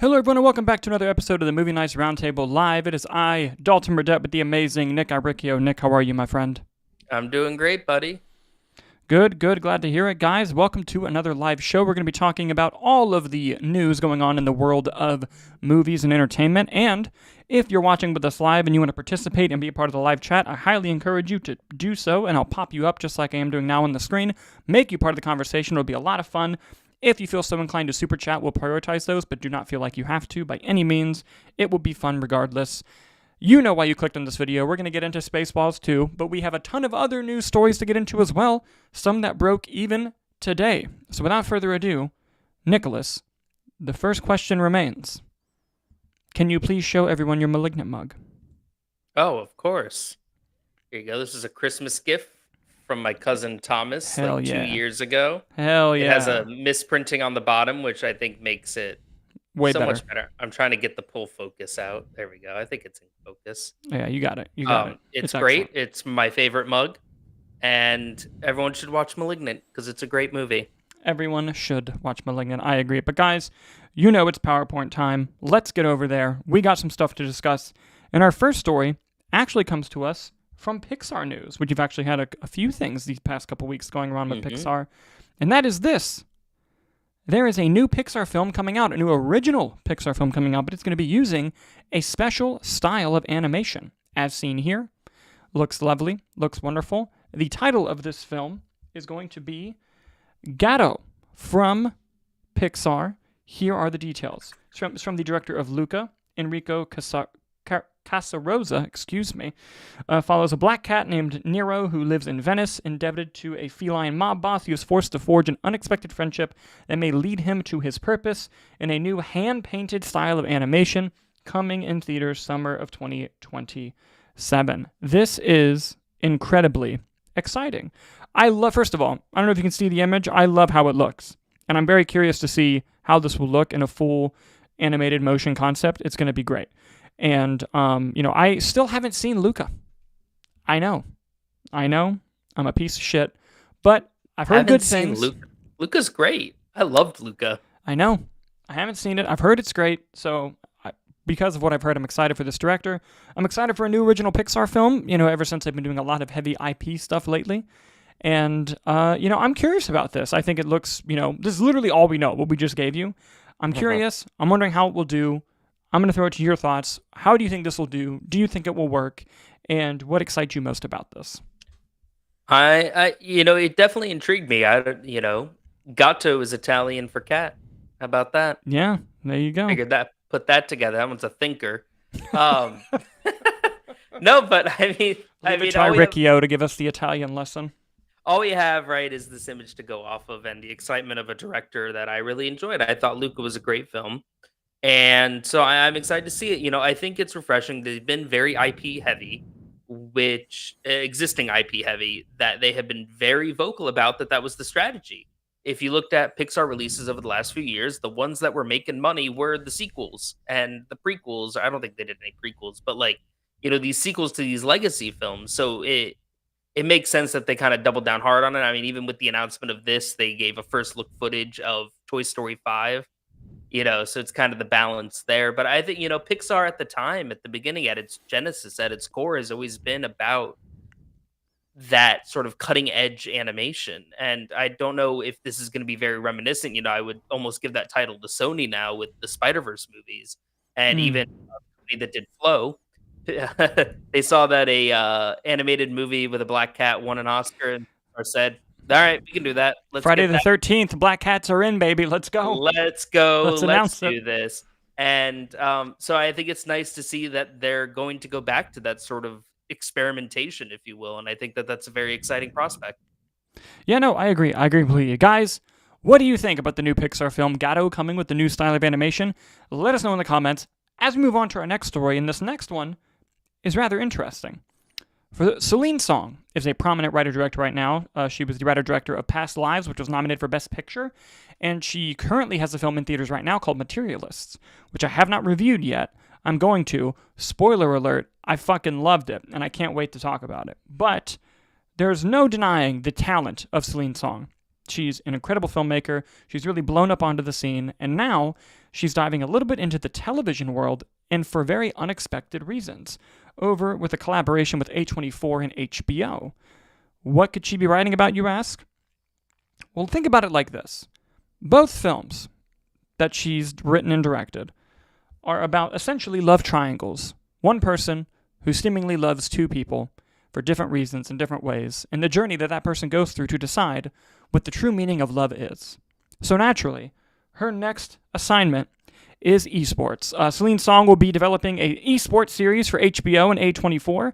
Hello, everyone, and welcome back to another episode of the Movie Knights Roundtable Live. It is I, Dalton Burdett, with the amazing Nick Ibricchio. Nick, how are you, my friend? I'm doing great, buddy. Good. Glad to hear it. Guys, welcome to another live show. We're going to be talking about all of the news going on in the world of movies and entertainment. And if you're watching with us live and you want to participate and be a part of the live chat, I highly encourage you to do so, and I'll pop you up just like I am doing now on the screen. Make you part of the conversation. It'll be a lot of fun. If you feel so inclined to super chat, we'll prioritize those, but do not feel like you have to by any means. It will be fun regardless. You know why you clicked on this video. We're going to get into Spaceballs too, but we have a ton of other news stories to get into as well, some that broke even today. So without further ado, Nicholas, the first question remains. Can you please show everyone your Malignant mug? Oh, of course. Here you go. This is a Christmas gift from my cousin Thomas Hell like yeah. 2 years ago. Hell It yeah. has a misprinting on the bottom, which I think makes it Way so better. much better. I'm trying to get the pull focus out. There we go. I think it's in focus. Yeah, you got it. You got it. It's great. Excellent. It's my favorite mug, and everyone should watch Malignant because it's a great movie. Everyone should watch Malignant. I agree. But guys, you know it's PowerPoint time. Let's get over there. We got some stuff to discuss. And our first story actually comes to us from Pixar news, which you've actually had a few things these past couple weeks going around with Pixar. And that is this. There is a new Pixar film coming out, a new original Pixar film coming out, but it's going to be using a special style of animation. As seen here, looks lovely, looks wonderful. The title of this film is going to be Gatto from Pixar. Here are the details. It's from the director of Luca, Enrico Casarosa, follows a black cat named Nero who lives in Venice, indebted to a feline mob boss. He is forced to forge an unexpected friendship that may lead him to his purpose in a new hand-painted style of animation coming in theaters summer of 2027. This is incredibly exciting. First of all, I don't know if you can see the image. I love how it looks, and I'm very curious to see how this will look in a full animated motion concept. It's going to be great. And, I still haven't seen Luca. I know. I'm a piece of shit. But I've heard good things. Luca's great. I loved Luca. I know. I haven't seen it. I've heard it's great. So, because of what I've heard, I'm excited for this director. I'm excited for a new original Pixar film, ever since I've been doing a lot of heavy IP stuff lately. And, I'm curious about this. I think it looks, this is literally all we know, what we just gave you. I'm curious. I'm wondering how it will do. I'm going to throw it to your thoughts. How do you think this will do? Do you think it will work? And what excites you most about this? It definitely intrigued me. Gatto is Italian for cat. How about that? Yeah, there you go. Put that together. That one's a thinker. No, but Try Ricchio to give us the Italian lesson. All we have, right, is this image to go off of and the excitement of a director that I really enjoyed. I thought Luca was a great film. And so I'm excited to see it. I think it's refreshing. They've been very IP heavy, existing IP heavy, that they have been very vocal about that was the strategy. If you looked at Pixar releases over the last few years, the ones that were making money were the sequels and the prequels. I don't think they did any prequels, but these sequels to these legacy films. So it makes sense that they kind of doubled down hard on it. I mean, even with the announcement of this, they gave a first look footage of Toy Story 5. So it's kind of the balance there. But I think, Pixar at the time, at the beginning, at its genesis, at its core, has always been about that sort of cutting edge animation. And I don't know if this is going to be very reminiscent. I would almost give that title to Sony now with the Spider-Verse movies. And even the company that did Flow, they saw that a animated movie with a black cat won an Oscar and said, all right, we can do that. Friday the 13th, Black Cats are in, baby. Let's go. Let's do this. And so I think it's nice to see that they're going to go back to that sort of experimentation, if you will. And I think that that's a very exciting prospect. Yeah, no, I agree. I agree completely. Guys, what do you think about the new Pixar film, Gatto, coming with the new style of animation? Let us know in the comments as we move on to our next story. And this next one is rather interesting. Celine Song is a prominent writer-director right now. She was the writer-director of Past Lives, which was nominated for Best Picture, and she currently has a film in theaters right now called Materialists, which I have not reviewed yet. I'm going to. Spoiler alert, I fucking loved it, and I can't wait to talk about it. But there's no denying the talent of Celine Song. She's an incredible filmmaker. She's really blown up onto the scene, and now she's diving a little bit into the television world, and for very unexpected reasons, over with a collaboration with A24 and HBO. What could she be writing about, you ask? Well, think about it like this. Both films that she's written and directed are about essentially love triangles. One person who seemingly loves two people for different reasons in different ways, and the journey that that person goes through to decide what the true meaning of love is. So naturally, her next assignment is esports. Celine Song will be developing a esports series for HBO and A24.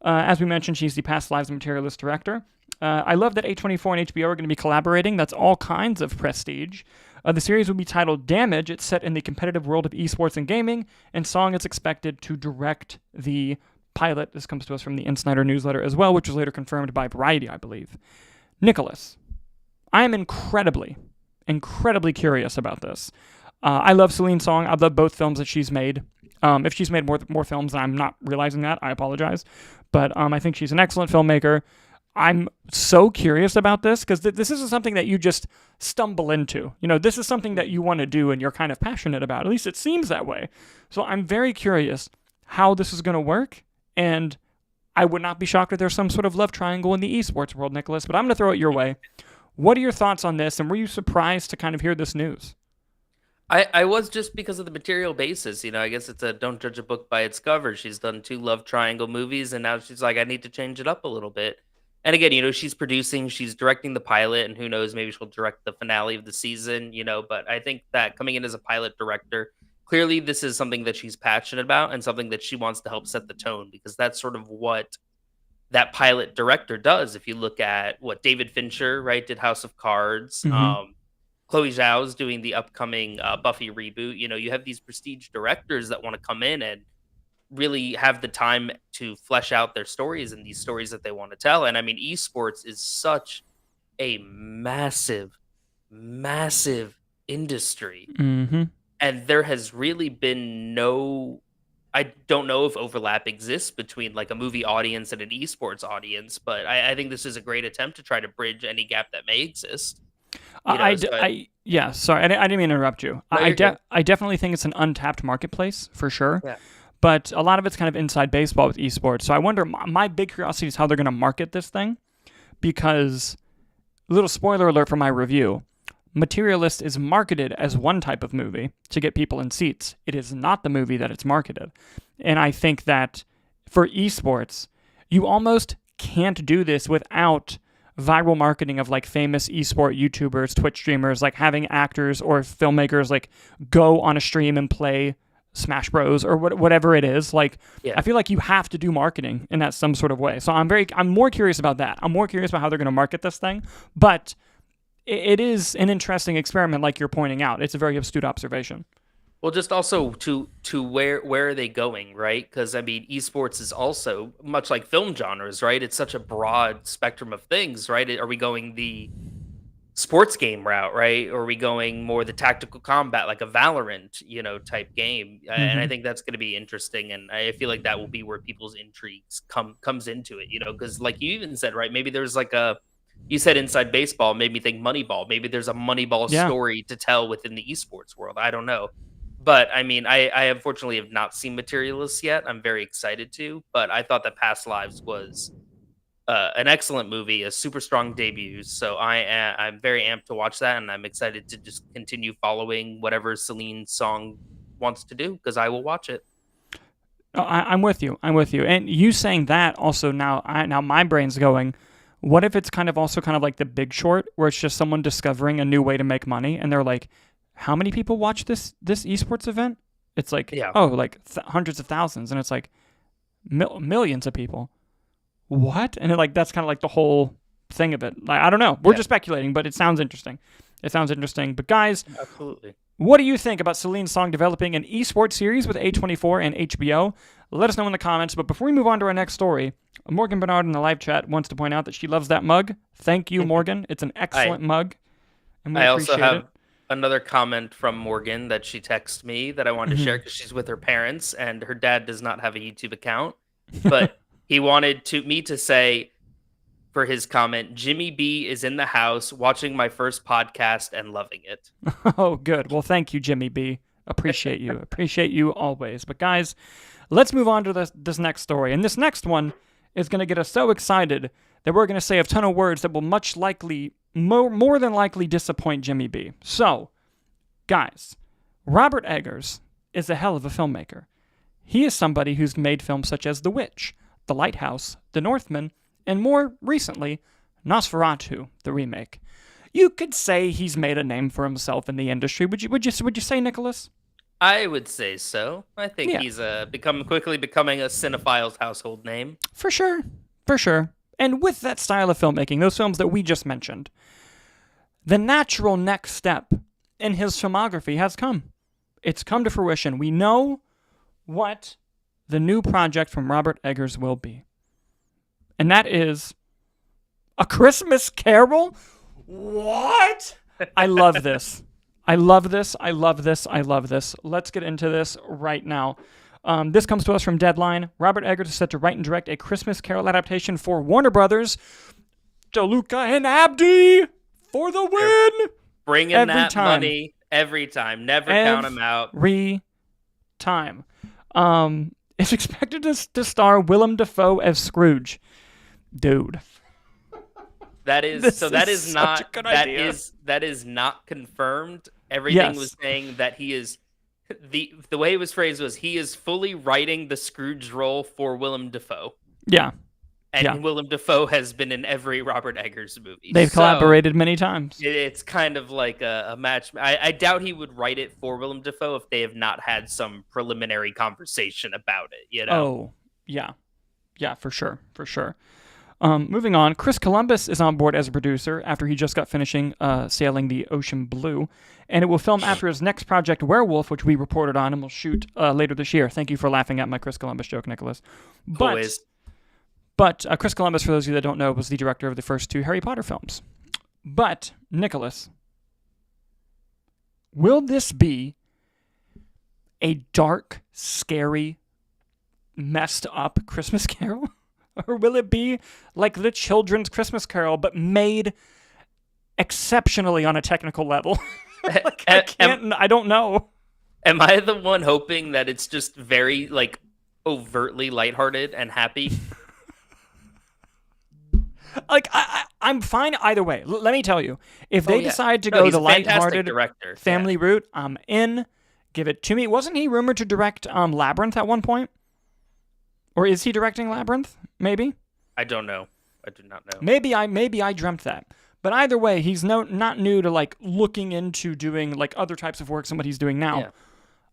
As we mentioned, she's the Past Lives Materialist director. I love that A24 and HBO are going to be collaborating. That's all kinds of prestige. The series will be titled Damage. It's set in the competitive world of esports and gaming, and Song is expected to direct the pilot. This comes to us from the Insider newsletter as well, which was later confirmed by Variety, I believe. Nicholas, I am incredibly curious about this. I love Celine Song. I love both films that she's made. If she's made more films and I'm not realizing that, I apologize. But I think she's an excellent filmmaker. I'm so curious about this because this isn't something that you just stumble into. This is something that you want to do and you're kind of passionate about. At least it seems that way. So I'm very curious how this is going to work. And I would not be shocked if there's some sort of love triangle in the esports world, Nicholas. But I'm going to throw it your way. What are your thoughts on this? And were you surprised to kind of hear this news? I was, just because of the material basis. I guess it's a don't judge a book by its cover. She's done 2 love triangle movies, and now she's like, I need to change it up a little bit. And again, she's producing, she's directing the pilot, and who knows, maybe she'll direct the finale of the season, but I think that coming in as a pilot director, clearly this is something that she's passionate about and something that she wants to help set the tone, because that's sort of what that pilot director does. If you look at what David Fincher, right, did House of Cards, Mm-hmm. Chloe Zhao's doing the upcoming Buffy reboot. You have these prestige directors that want to come in and really have the time to flesh out their stories and these stories that they want to tell. And I mean, esports is such a massive, massive industry. Mm-hmm. And there has really been I don't know if overlap exists between like a movie audience and an esports audience, but I think this is a great attempt to try to bridge any gap that may exist. Yeah, sorry, I didn't mean to interrupt you. No, you're good. I definitely think it's an untapped marketplace for sure. Yeah. But a lot of it's kind of inside baseball with esports. So I wonder, my big curiosity is how they're going to market this thing, because, little spoiler alert for my review, Materialist is marketed as one type of movie to get people in seats. It is not the movie that it's marketed. And I think that for esports, you almost can't do this without viral marketing of like famous esport YouTubers, Twitch streamers, like having actors or filmmakers like go on a stream and play Smash Bros or whatever it is. Like, Yeah. I feel like you have to do marketing in that some sort of way. So I'm more curious about that. I'm more curious about how they're going to market this thing. But it is an interesting experiment, like you're pointing out. It's a very astute observation. Well, just also to where are they going, right? Because I mean, esports is also much like film genres, right? It's such a broad spectrum of things, right? Are we going the sports game route, right? Or are we going more the tactical combat, like a Valorant, type game? And I Mm-hmm. think that's going to be interesting, and I feel like that will be where people's intrigues comes into it, because like you even said, right? Maybe there's like you said inside baseball, made me think Moneyball. Maybe there's a Moneyball Yeah. story to tell within the esports world. I don't know. But I mean, I unfortunately have not seen Materialists yet. I'm very excited to, but I thought that Past Lives was an excellent movie, a super strong debut. So I'm very amped to watch that, and I'm excited to just continue following whatever Celine Song wants to do, because I will watch it. Oh, I'm with you. I'm with you. And you saying that also now my brain's going, what if it's kind of like The Big Short, where it's just someone discovering a new way to make money, and they're like, how many people watch this esports event? It's like, Yeah. oh, like hundreds of thousands, and it's like millions of people. What? And that's kind of like the whole thing of it. Like, I don't know. We're Yeah. just speculating, but it sounds interesting. It sounds interesting. But guys, Absolutely. what do you think about Celine Song developing an esports series with A24 and HBO? Let us know in the comments. But before we move on to our next story, Morgan Bernard in the live chat wants to point out that she loves that mug. Thank you, Morgan. It's an excellent mug, and we I also appreciate have it. another comment from Morgan that she texted me that I wanted to Mhm. share, because she's with her parents and her dad does not have a YouTube account, but he wanted me to say, for his comment. Jimmy B is in the house watching my first podcast and loving it. Oh, good. Well, thank you, Jimmy B. Appreciate you. Appreciate you always. But guys, let's move on to this next story. And this next one is going to get us so excited that we're going to say a ton of words that will more than likely disappoint Jimmy B. So, guys, Robert Eggers is a hell of a filmmaker. He is somebody who's made films such as The Witch, The Lighthouse, The Northman, and more recently, Nosferatu, the remake. You could say he's made a name for himself in the industry. Would you say, Nicholas? I would say so. I think he's quickly becoming a cinephile's household name. For sure. For sure. And with that style of filmmaking, those films that we just mentioned, the natural next step in his filmography has come. It's come to fruition. We know what the new project from Robert Eggers will be. And that is A Christmas Carol? What? I love this. I love this. I love this. I love this. Let's get into this right now. This comes to us from Deadline. Robert Eggers is set to write and direct a Christmas Carol adaptation for Warner Brothers. DeLuca and Abdi for the win. Bringing every that time. Money every time. Never count them out. Every time. It's expected to star Willem Dafoe as Scrooge. Dude. That is not confirmed. Everything was saying that he is the way it was phrased was he is fully writing the Scrooge role for Willem Dafoe. Yeah. And Willem Dafoe has been in every Robert Eggers movie. They've collaborated many times. It's kind of like a match. I doubt he would write it for Willem Dafoe if they have not had some preliminary conversation about it, you know? Oh, yeah. Yeah, for sure. For sure. Moving on, Chris Columbus is on board as a producer after he just got finishing sailing the Ocean Blue, and it will film after his next project, Werewolf, which we reported on and will shoot later this year. Thank you for laughing at my Chris Columbus joke, Nicholas. Always. But Chris Columbus, for those of you that don't know, was the director of the first two Harry Potter films. But, Nicholas, will this be a dark, scary, messed up Christmas Carol? Or will it be like the children's Christmas Carol, but made exceptionally on a technical level? I don't know. Am I the one hoping that it's just very, overtly lighthearted and happy? I'm fine either way. Let me tell you, if they decide to go the lighthearted family route, I'm in. Give it to me. Wasn't he rumored to direct Labyrinth at one point? Or is he directing Labyrinth? Maybe. I don't know. I do not know. Maybe I dreamt that. But either way, he's not new to looking into doing other types of works than what he's doing now. Yeah.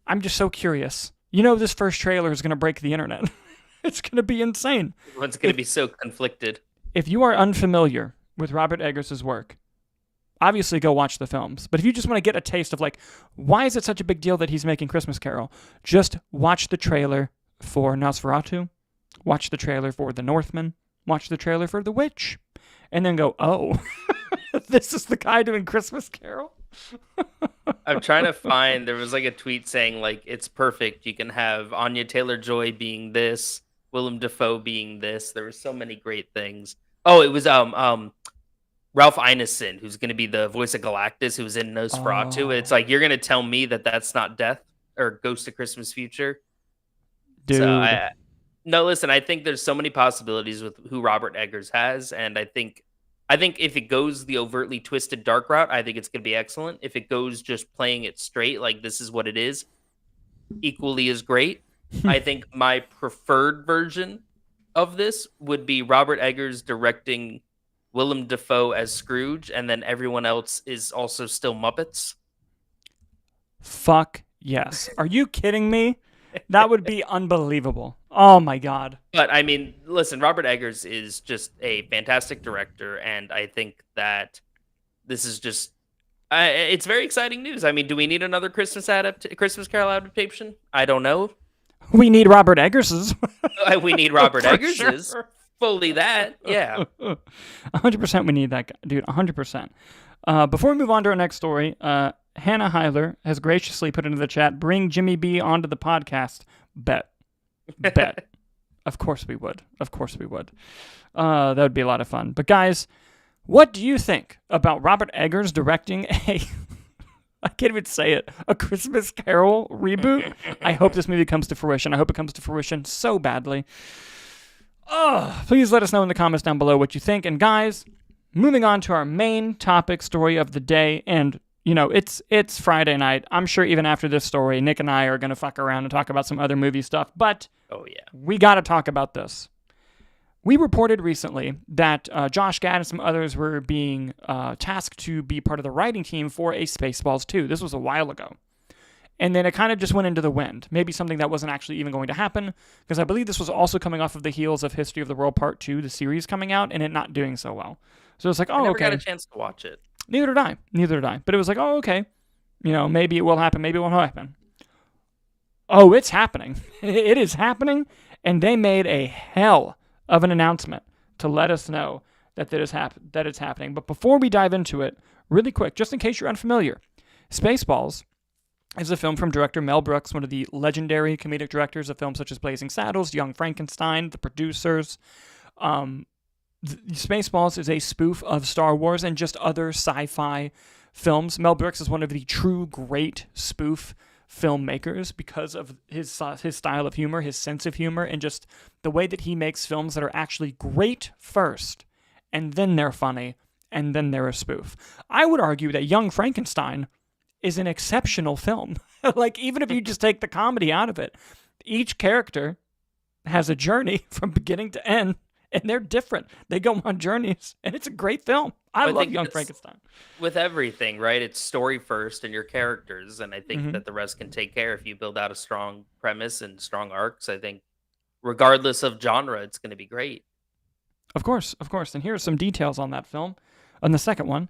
I'm just so curious. This first trailer is going to break the internet. It's going to be insane. Everyone's going to be so conflicted. If you are unfamiliar with Robert Eggers' work, obviously go watch the films. But if you just want to get a taste of why is it such a big deal that he's making Christmas Carol, just watch the trailer for Nosferatu, watch the trailer for The Northman, watch the trailer for The Witch, and then go, oh, this is the guy doing Christmas Carol? I'm trying to find, there was a tweet saying it's perfect. You can have Anya Taylor-Joy being this, Willem Dafoe being this. There were so many great things. Oh, it was Ralph Ineson, who's going to be the voice of Galactus, who's in Nosferatu. Oh. It's you're going to tell me that that's not Death or Ghost of Christmas Future? Dude. So no, listen, I think there's so many possibilities with who Robert Eggers has, and I think if it goes the overtly twisted dark route, I think it's going to be excellent. If it goes just playing it straight, this is what it is, equally as great. I think my preferred version of this would be Robert Eggers directing Willem Dafoe as Scrooge, and then everyone else is also still Muppets. Fuck yes. Are you kidding me? That would be unbelievable. Oh my God. But I mean, listen, Robert Eggers is just a fantastic director, and I think that this is just it's very exciting news. I mean, do we need another Christmas Carol adaptation? I don't know. We need Robert Eggers's. We need Robert Eggers's. Sure. Fully that, yeah. 100% we need that guy, dude, 100%. Before we move on to our next story, Hannah Heiler has graciously put into the chat, bring Jimmy B onto the podcast. Bet. Of course we would. Of course we would. That would be a lot of fun. But guys, what do you think about Robert Eggers directing I can't even say it, a Christmas Carol reboot? I hope this movie comes to fruition. I hope it comes to fruition so badly. Please let us know in the comments down below what you think. And guys, moving on to our main topic story of the day. And, it's Friday night. I'm sure even after this story, Nick and I are going to fuck around and talk about some other movie stuff. But we got to talk about this. We reported recently that Josh Gad and some others were being tasked to be part of the writing team for a Spaceballs 2. This was a while ago. And then it kind of just went into the wind. Maybe something that wasn't actually even going to happen, because I believe this was also coming off of the heels of History of the World Part 2, the series coming out, and it not doing so well. So it's like, I never got a chance to watch it. Neither did I. But it was like, okay. Maybe it will happen, maybe it won't happen. Oh, it's happening. It is happening, and they made a hell of an announcement to let us know that it's happening. But before we dive into it, really quick, just in case you're unfamiliar, Spaceballs is a film from director Mel Brooks, one of the legendary comedic directors of films such as Blazing Saddles, Young Frankenstein, The Producers. Spaceballs is a spoof of Star Wars and just other sci-fi films. Mel Brooks is one of the true great spoof filmmakers because of his style of humor, his sense of humor, and just the way that he makes films that are actually great first, and then they're funny, and then they're a spoof. I would argue that Young Frankenstein is an exceptional film. Like, even if you just take the comedy out of it, each character has a journey from beginning to end, and they're different. They go on journeys, and it's a great film. I love Young Frankenstein. With everything, right? It's story first and your characters, and I think that the rest can take care if you build out a strong premise and strong arcs. I think regardless of genre, it's going to be great. Of course. And here are some details on that film. On the second one,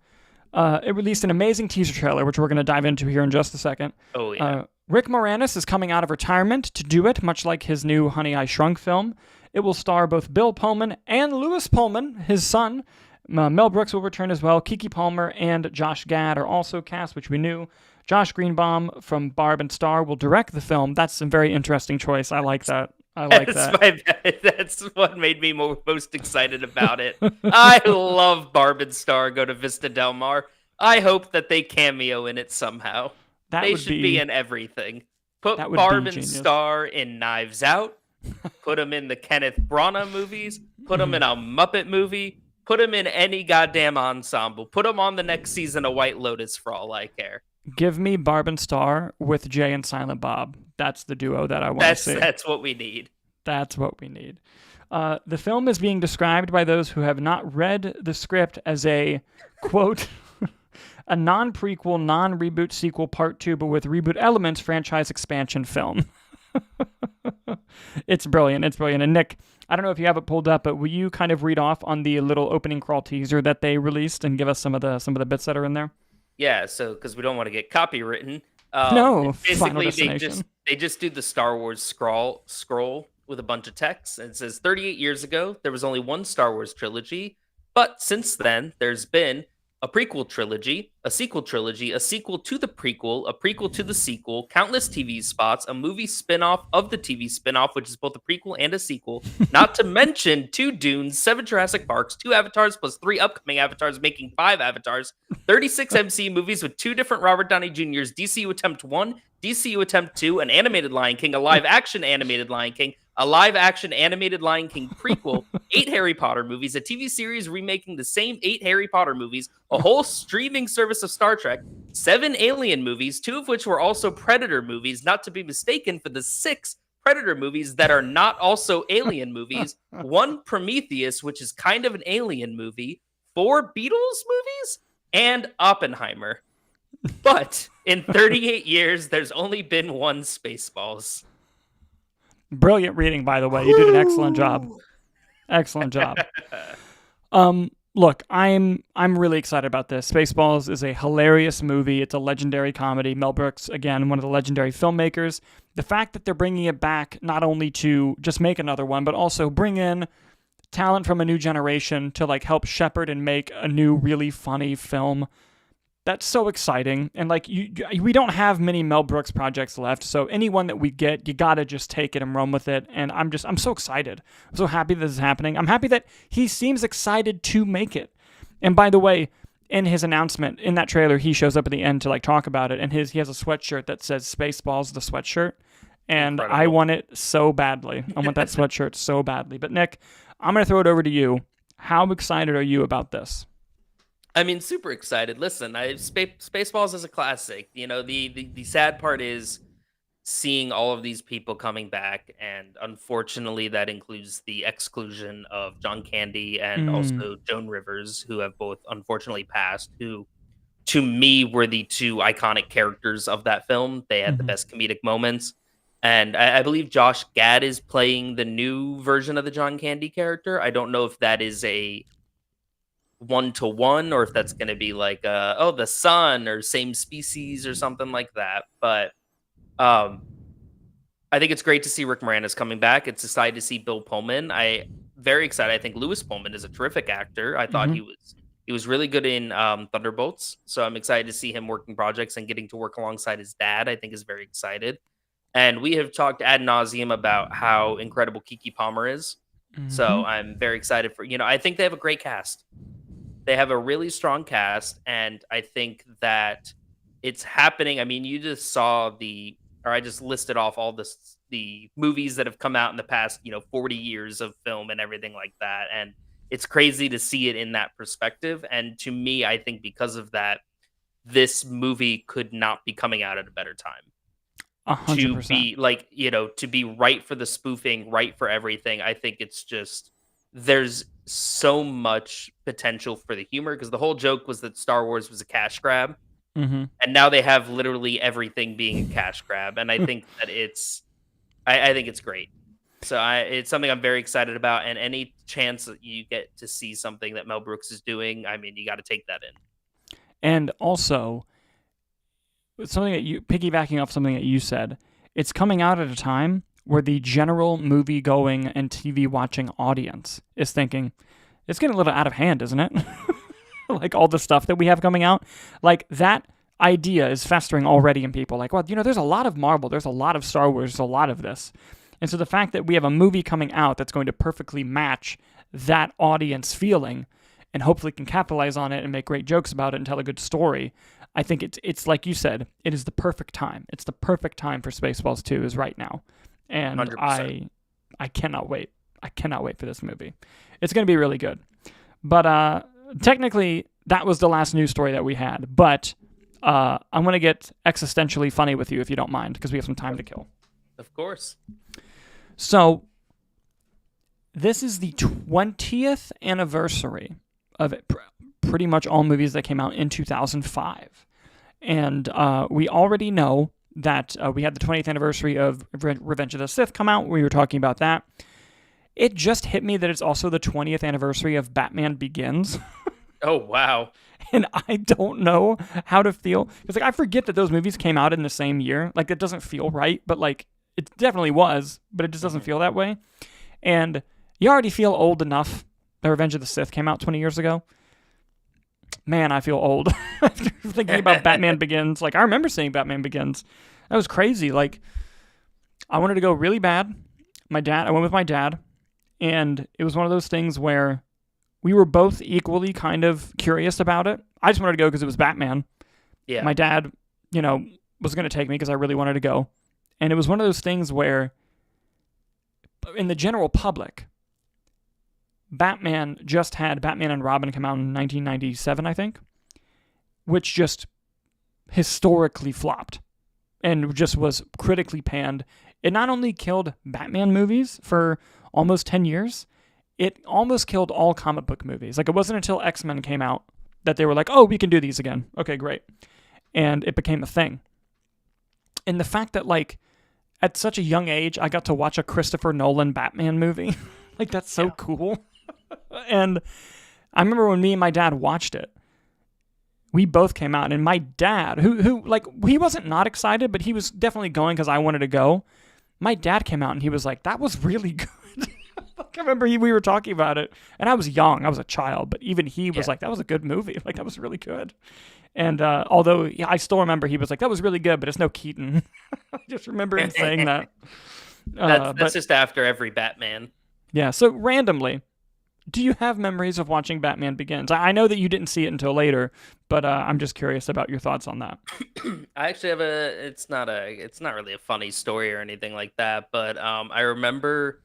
it released an amazing teaser trailer, which we're going to dive into here in just a second. Oh, yeah. Rick Moranis is coming out of retirement to do it, much like his new Honey, I Shrunk film. It will star both Bill Pullman and Louis Pullman, his son. Mel Brooks will return as well. Keke Palmer and Josh Gad are also cast, which we knew. Josh Greenbaum from Barb and Star will direct the film. That's a very interesting choice. I like that. That's what made me most excited about it. I love Barb and Star Go to Vista Del Mar. I hope that they cameo in it somehow. They should be in everything. Put Barb and Star in Knives Out. Put them in the Kenneth Branagh movies. Put them in a Muppet movie. Put them in any goddamn ensemble. Put them on the next season of White Lotus for all I care. Give me Barb and Star with Jay and Silent Bob. That's the duo that I want to see. That's what we need. That's what we need. The film is being described by those who have not read the script as a, quote, a non-prequel, non-reboot sequel part 2, but with reboot elements franchise expansion film. It's brilliant. And Nick, I don't know if you have it pulled up, but will you kind of read off on the little opening crawl teaser that they released and give us some of the bits that are in there? Yeah, so because we don't want to get copywritten. No, basically they just do the Star Wars scroll with a bunch of text, and it says 38 years ago there was only one Star Wars trilogy, but since then there's been a prequel trilogy, a sequel trilogy, a sequel to the prequel, a prequel to the sequel, countless TV spots, a movie spin-off of the TV spin-off, which is both a prequel and a sequel, not to mention 2 Dunes, 7 Jurassic Parks, 2 Avatars plus 3 upcoming Avatars, making 5 Avatars, 36 MCU movies with 2 different Robert Downey Jr.'s, DCU Attempt 1, DCU Attempt 2, an animated Lion King, a live-action animated Lion King, a live-action animated Lion King prequel, 8 Harry Potter movies, a TV series remaking the same 8 Harry Potter movies, a whole streaming service of Star Trek, 7 Alien movies, 2 of which were also Predator movies, not to be mistaken for the 6 Predator movies that are not also Alien movies, 1 Prometheus, which is kind of an Alien movie, 4 Beatles movies, and Oppenheimer. But in 38 years, there's only been 1 Spaceballs. Brilliant reading, by the way. You did an excellent job. Excellent job. Look, I'm really excited about this. Spaceballs is a hilarious movie. It's a legendary comedy. Mel Brooks, again, one of the legendary filmmakers. The fact that they're bringing it back not only to just make another one, but also bring in talent from a new generation to like help shepherd and make a new really funny film. That's so exciting. And like we don't have many Mel Brooks projects left, so anyone that we get, you gotta just take it and run with it. And I'm so excited. I'm so happy this is happening. I'm happy that he seems excited to make it. And by the way, in his announcement, in that trailer, he shows up at the end to like talk about it, and he has a sweatshirt that says Spaceballs, the sweatshirt. And Incredible. I want it so badly. I want that sweatshirt so badly. But Nick, I'm going to throw it over to you. How excited are you about this? I mean, super excited. Listen, Spaceballs is a classic. You know, the sad part is seeing all of these people coming back, and unfortunately, that includes the exclusion of John Candy and also Joan Rivers, who have both unfortunately passed. Who, to me, were the two iconic characters of that film. They had the best comedic moments, and I believe Josh Gad is playing the new version of the John Candy character. I don't know if that is a one-to-one or if that's going to be like the son or same species or something like that, but I think it's great to see Rick Moranis coming back. It's exciting to see Bill Pullman. Very excited. I think Lewis Pullman is a terrific actor. I thought he was really good in Thunderbolts, so I'm excited to see him working projects and getting to work alongside his dad. I think is very excited. And we have talked ad nauseum about how incredible Keke Palmer is. So I'm very excited for, I think they have a great cast. They have a really strong cast, and I think that it's happening. I mean, you just saw I just listed off all the movies that have come out in the past, 40 years of film and everything like that. And it's crazy to see it in that perspective. And to me, I think because of that, this movie could not be coming out at a better time. 100%. To be like, to be right for the spoofing, right for everything. I think it's just, there's so much potential for the humor, because the whole joke was that Star Wars was a cash grab. And now they have literally everything being a cash grab. And I think that I think it's great. So it's something I'm very excited about. And any chance that you get to see something that Mel Brooks is doing, I mean, you got to take that in. And also, something that piggybacking off something that you said, it's coming out at a time where the general movie-going and TV-watching audience is thinking, it's getting a little out of hand, isn't it? Like all the stuff that we have coming out. Like that idea is festering already in people. Like, well, there's a lot of Marvel, there's a lot of Star Wars, there's a lot of this. And so the fact that we have a movie coming out that's going to perfectly match that audience feeling and hopefully can capitalize on it and make great jokes about it and tell a good story, I think it's like you said, it is the perfect time. It's the perfect time for Spaceballs 2 is right now. And 100%. I cannot wait. I cannot wait for this movie. It's going to be really good. But technically, that was the last news story that we had. But I'm going to get existentially funny with you if you don't mind, because we have some time to kill. Of course. So, this is the 20th anniversary of pretty much all movies that came out in 2005. And we already know that we had the 20th anniversary of Revenge of the Sith come out. We were talking about that. It just hit me that it's also the 20th anniversary of Batman Begins. Oh, wow. And I don't know how to feel. Because I forget that those movies came out in the same year. Like, it doesn't feel right, but it definitely was, but it just doesn't feel that way. And you already feel old enough that Revenge of the Sith came out 20 years ago. Man, I feel old after thinking about Batman Begins. I remember seeing Batman Begins. That was crazy. I wanted to go really bad. I went with my dad, and it was one of those things where we were both equally kind of curious about it. I just wanted to go because it was Batman. Yeah. My dad, was going to take me because I really wanted to go. And it was one of those things where, in the general public, Batman just had Batman and Robin come out in 1997, I think, which just historically flopped and just was critically panned. It not only killed Batman movies for almost 10 years, it almost killed all comic book movies. It wasn't until X-Men came out that they were like, oh, we can do these again. Okay, great. And it became a thing. And the fact that, at such a young age, I got to watch a Christopher Nolan Batman movie. That's so cool. And I remember when me and my dad watched it, we both came out, and my dad, who he wasn't not excited, but he was definitely going because I wanted to go. My dad came out, and he was like, that was really good. I remember we were talking about it, and I was young. I was a child, but even he was Yeah. like, that was a good movie. Like, that was really good. And although I still remember he was like, that was really good, but it's no Keaton. I just remember him saying that. That's just after every Batman. Yeah, so randomly, do you have memories of watching Batman Begins? I know that you didn't see it until later, but I'm just curious about your thoughts on that. I actually have it's not really a funny story or anything like that, but I remember,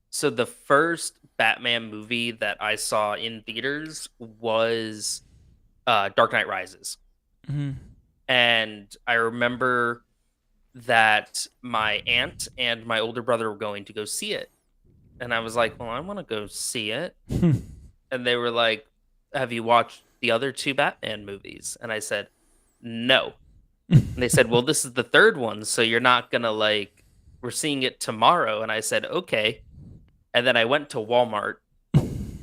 so the first Batman movie that I saw in theaters was Dark Knight Rises. Mm-hmm. And I remember that my aunt and my older brother were going to go see it. And I was like, well, I want to go see it. And they were like, have you watched the other two Batman movies? And I said, no. And they said, well, this is the third one, so you're not going to we're seeing it tomorrow. And I said, okay. And then I went to Walmart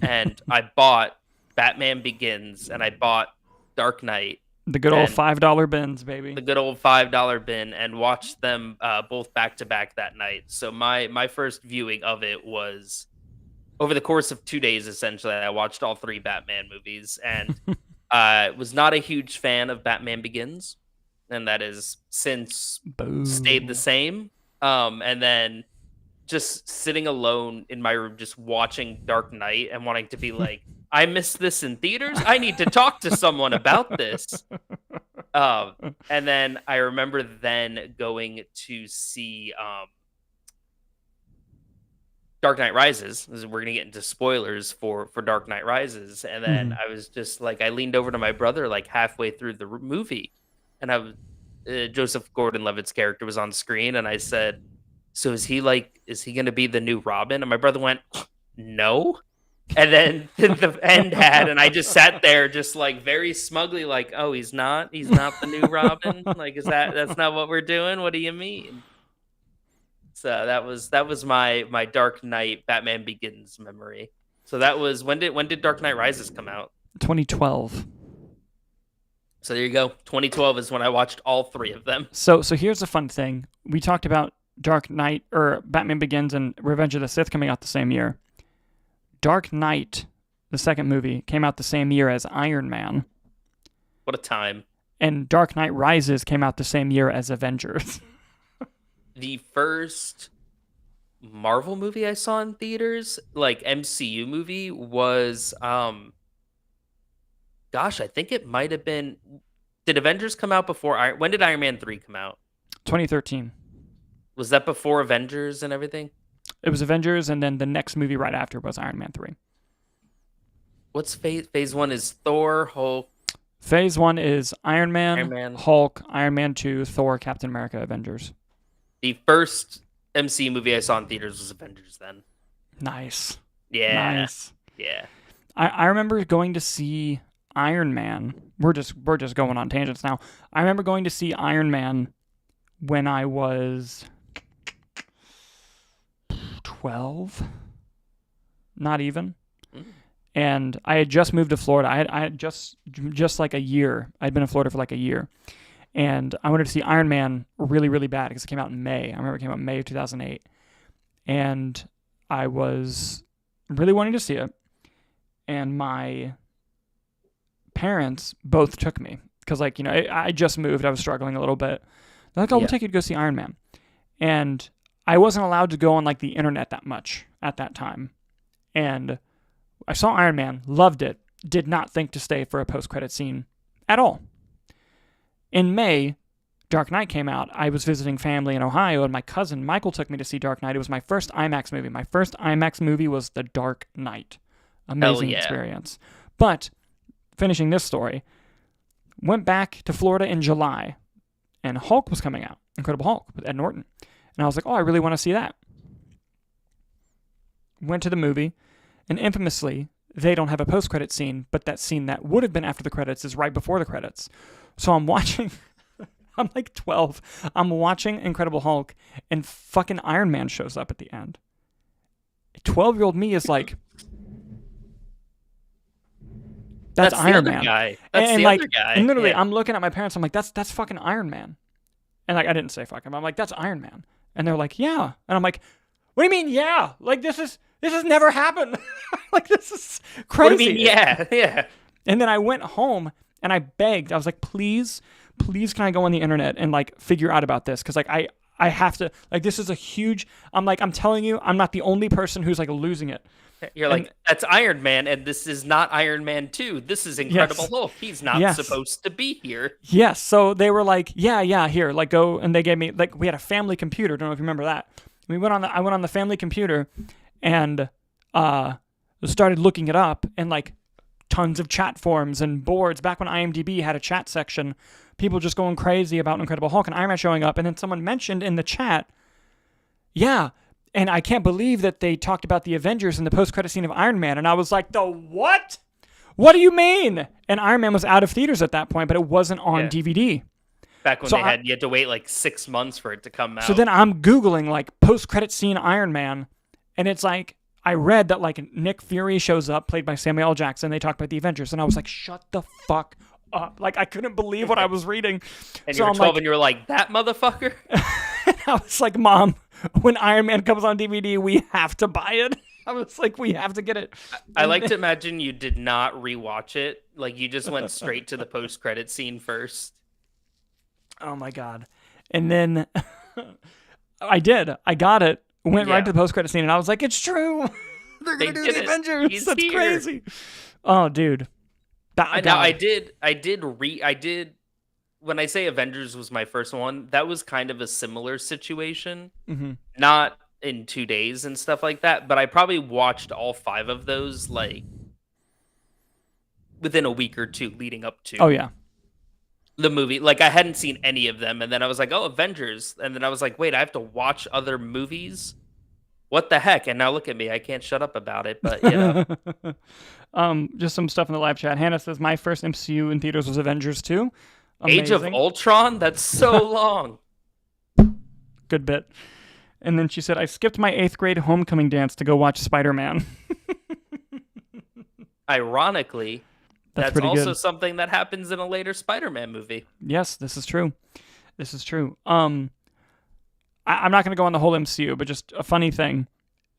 and I bought Batman Begins and I bought Dark Knight. The good old $5 bins, baby. The good old $5 bin, and watched them both back to back that night. So my first viewing of it was over the course of 2 days. Essentially, I watched all three Batman movies, and was not a huge fan of Batman Begins, and that has since stayed the same. And then just sitting alone in my room, just watching Dark Knight and wanting to be like, I missed this in theaters. I need to talk to someone about this. And then I remember then going to see Dark Knight Rises. We're going to get into spoilers for Dark Knight Rises. And then I was just like, I leaned over to my brother like halfway through the movie. And I was, Joseph Gordon-Levitt's character was on screen. And I said, so is he going to be the new Robin? And my brother went, no. And then the end had, and I just sat there just like very smugly like, oh, he's not the new Robin. Like, that's not what we're doing? What do you mean? So that was my Dark Knight Batman Begins memory. So that was, when did Dark Knight Rises come out? 2012. So there you go. 2012 is when I watched all three of them. So here's a fun thing. We talked about Dark Knight, or Batman Begins and Revenge of the Sith coming out the same year. Dark Knight, the second movie, came out the same year as Iron Man. What a time. And Dark Knight Rises came out the same year as Avengers. The first Marvel movie I saw in theaters, like MCU movie, was I think it might have been, did Avengers come out before when did Iron Man 3 come out? 2013. Was that before Avengers and everything? It was Avengers, and then the next movie right after was Iron Man 3. What's phase 1 is Thor, Hulk. Phase 1 is Iron Man, Hulk, Iron Man 2, Thor, Captain America, Avengers. The first MCU movie I saw in theaters was Avengers then. Nice. Yeah. Nice. Yeah. I remember going to see Iron Man. We're just going on tangents now. I remember going to see Iron Man when I was 12, not even. And I had just moved to Florida. I had just like a year. I'd been in Florida for like a year. And I wanted to see Iron Man really, really bad because it came out in May. I remember it came out in May of 2008. And I was really wanting to see it. And my parents both took me because, like, you know, I just moved. I was struggling a little bit. They're like, oh, we'll take you to go see Iron Man. And I wasn't allowed to go on like the internet that much at that time. And I saw Iron Man, loved it, did not think to stay for a post-credit scene at all. In May, Dark Knight came out. I was visiting family in Ohio, and my cousin Michael took me to see Dark Knight. It was my first IMAX movie. My first IMAX movie was The Dark Knight. Amazing experience. But, finishing this story, went back to Florida in July, and Hulk was coming out. Incredible Hulk with Ed Norton. And I was like, oh, I really want to see that. Went to the movie, and infamously, they don't have a post-credit scene, but that scene that would have been after the credits is right before the credits. So I'm watching, I'm like 12, I'm watching Incredible Hulk, and fucking Iron Man shows up at the end. 12-year-old me is like, that's Iron Man. Guy. That's and the like, other guy. And literally, I'm looking at my parents, I'm like, that's fucking Iron Man. And like, I didn't say fucking, I'm like, that's Iron Man. And they're like, yeah. And I'm like, what do you mean, yeah? Like, this is This has never happened. Like, this is crazy. What do you mean? Yeah. And then I went home and I begged. I was like, please, can I go on the internet and like figure out about this? Because like I have to, like, this is a huge. I'm telling you, I'm not the only person who's like losing it. You're like, that's Iron Man, and this is not Iron Man 2. This is Incredible Hulk. He's not supposed to be here. Yes. So they were like, yeah, here, like, go. And they gave me, like, we had a family computer. Don't know if you remember that. I went on the family computer and started looking it up, and like tons of chat forums and boards. Back when IMDb had a chat section, people just going crazy about Incredible Hulk and Iron Man showing up. And then someone mentioned in the chat, yeah, and I can't believe that they talked about the Avengers in the post-credit scene of Iron Man. And I was like, the what? What do you mean? And Iron Man was out of theaters at that point, but it wasn't on DVD. Back when you had to wait like 6 months for it to come out. So then I'm Googling like post-credit scene Iron Man, and it's like, I read that like Nick Fury shows up, played by Samuel L. Jackson. They talk about the Avengers, and I was like, shut the fuck up. Like, I couldn't believe what I was reading. And you were 12 and you were like, that motherfucker? I was like, Mom, when Iron Man comes on DVD, we have to buy it. I was like, we have to get it. I like to imagine you did not rewatch it. Like, you just went straight to the post-credit scene first. Oh my God. And then I did. I got it. Went right to the post-credit scene, and I was like, it's true. They're going to do the Avengers. That's crazy. Oh, dude. I did. When I say Avengers was my first one, that was kind of a similar situation. Mm-hmm. Not in 2 days and stuff like that, but I probably watched all 5 of those like within a week or two leading up to. Oh yeah. The movie. Like, I hadn't seen any of them, and then I was like, oh, Avengers, and then I was like, wait, I have to watch other movies? What the heck? And now look at me, I can't shut up about it, but you know. Just some stuff in the live chat. Hannah says, my first MCU in theaters was Avengers 2. Amazing. Age of Ultron? That's so long. Good bit. And then she said, I skipped my 8th grade homecoming dance to go watch Spider-Man. Ironically, that's also good. Something that happens in a later Spider-Man movie. Yes, this is true. I'm not going to go on the whole MCU, but just a funny thing.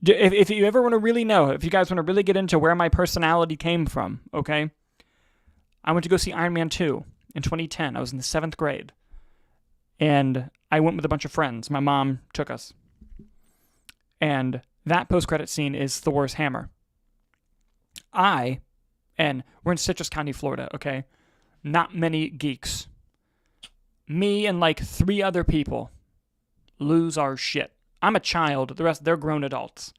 If you ever want to really know, if you guys want to really get into where my personality came from, okay? I went to go see Iron Man 2 in 2010. I was in the 7th grade. And I went with a bunch of friends. My mom took us. And that post-credit scene is Thor's hammer. And we're in Citrus County, Florida, okay? Not many geeks. Me and like 3 other people lose our shit. I'm a child. The rest, they're grown adults.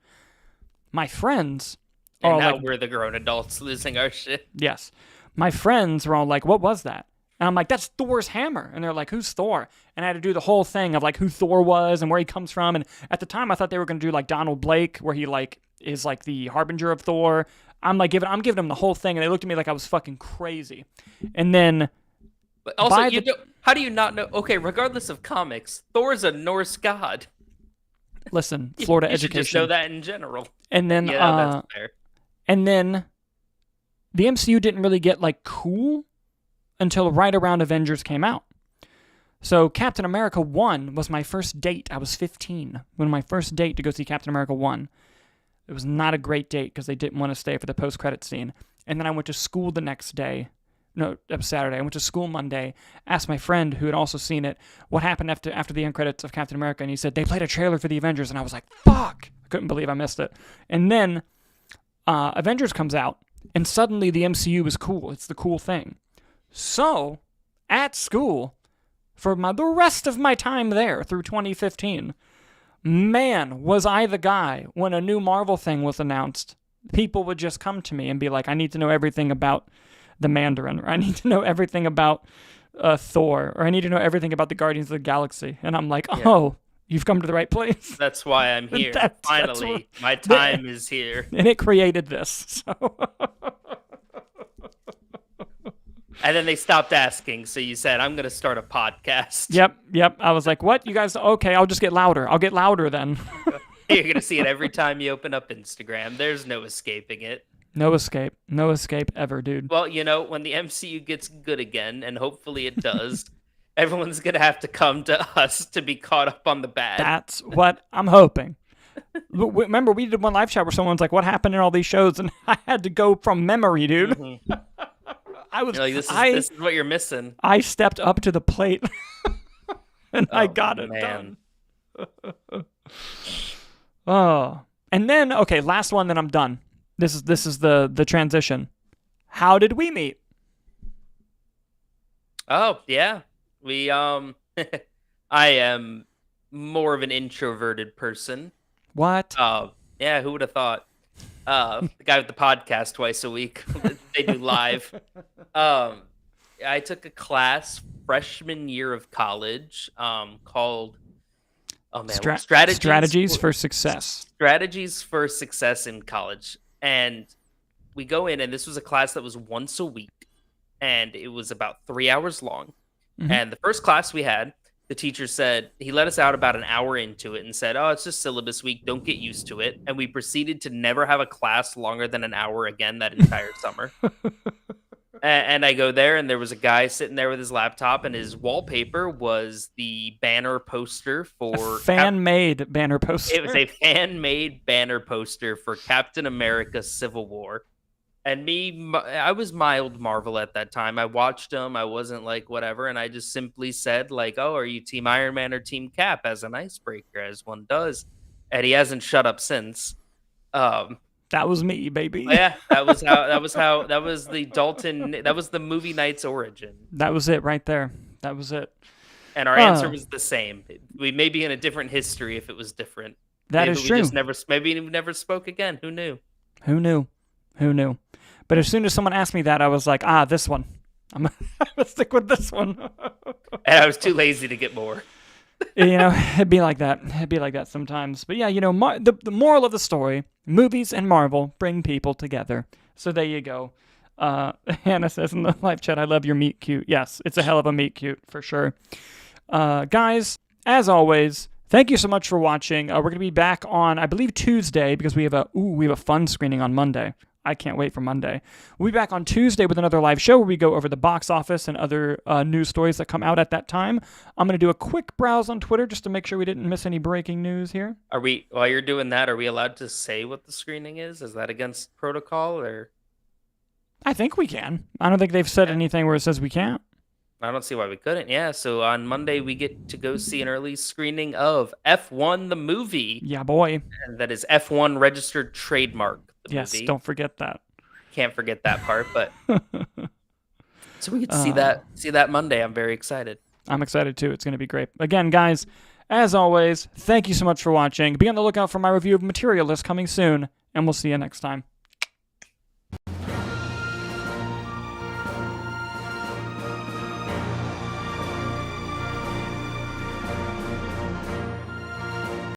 My friends are all now like, we're the grown adults losing our shit. Yes. My friends were all like, what was that? And I'm like, that's Thor's hammer. And they're like, who's Thor? And I had to do the whole thing of like who Thor was and where he comes from. And at the time, I thought they were going to do like Donald Blake, where he like is like the harbinger of Thor. I'm giving them the whole thing, and they looked at me like I was fucking crazy. And then, but also, how do you not know? Okay, regardless of comics, Thor's a Norse god. Listen, Florida you education. You should just know that in general. And then, that's fair. And then, the MCU didn't really get like cool until right around Avengers came out. So Captain America 1 was my first date. I was 15 when my first date to go see Captain America 1. It was not a great date because they didn't want to stay for the post-credit scene. And then I went to school the next day. No, it was Saturday. I went to school Monday, asked my friend who had also seen it what happened after the end credits of Captain America, and he said, they played a trailer for the Avengers, and I was like, fuck! I couldn't believe I missed it. And then Avengers comes out, and suddenly the MCU is cool. It's the cool thing. So, at school, for the rest of my time there through 2015, man, was I the guy when a new Marvel thing was announced. People would just come to me and be like, I need to know everything about the Mandarin, or I need to know everything about Thor, or I need to know everything about the Guardians of the Galaxy. And I'm like, oh, you've come to the right place. That's why I'm here. Finally, my time is here. And it created this. So. And then they stopped asking, so you said, I'm going to start a podcast. Yep. I was like, what? You guys, okay, I'll just get louder. I'll get louder then. You're going to see it every time you open up Instagram. There's no escaping it. No escape. No escape ever, dude. Well, you know, when the MCU gets good again, and hopefully it does, everyone's going to have to come to us to be caught up on the bad. That's what I'm hoping. Remember, we did one live chat where someone's like, "What happened in all these shows?" And I had to go from memory, dude. Mm-hmm. You're like, this is what you're missing. I stepped up to the plate, and I got it done. Oh, and then okay, last one, then I'm done. This is the transition. How did we meet? Oh yeah, we I am more of an introverted person. What? Yeah, who would have thought? The guy with the podcast twice a week. They do live. I took a class freshman year of college called Strategies for Success. Strategies for Success in College. And we go in, and this was a class that was once a week, and it was about 3 hours long. Mm-hmm. And the first class we had, the teacher said, he let us out about an hour into it and said, "Oh, it's just syllabus week. Don't get used to it." And we proceeded to never have a class longer than an hour again that entire summer. And I go there, and there was a guy sitting there with his laptop, and his wallpaper was the banner poster for... Fan-made banner poster. It was a fan-made banner poster for Captain America Civil War. And I was mild Marvel at that time. I watched them. I wasn't like, whatever. And I just simply said, like, "Oh, are you Team Iron Man or Team Cap?" as an icebreaker, as one does. And he hasn't shut up since. That was me, baby. Yeah, that was the Movie Knights origin. That was it right there. That was it. And our answer was the same. We may be in a different history if it was different. That is true. Maybe we never spoke again. Who knew? Who knew? But as soon as someone asked me that, I was like, this one. I'm going to stick with this one. And I was too lazy to get more. It'd be like that. It'd be like that sometimes. But yeah, the moral of the story, movies and Marvel bring people together. So there you go. Hannah says in the live chat, "I love your meet cute." Yes, it's a hell of a meet cute for sure. Guys, as always, thank you so much for watching. We're going to be back on, I believe, Tuesday, because we have a fun screening on Monday. I can't wait for Monday. We'll be back on Tuesday with another live show where we go over the box office and other news stories that come out at that time. I'm going to do a quick browse on Twitter just to make sure we didn't miss any breaking news here. While you're doing that, are we allowed to say what the screening is? Is that against protocol, or? I think we can. I don't think they've said anything where it says we can't. I don't see why we couldn't. Yeah, so on Monday we get to go see an early screening of F1 the movie. Yeah, boy. And that is F1 registered trademark. Yes, movie. Don't forget that. Can't forget that part, but so we get to see that Monday. I'm very excited. I'm excited too. It's going to be great. Again, guys, as always, thank you so much for watching. Be on the lookout for my review of Materialist coming soon, and we'll see you next time.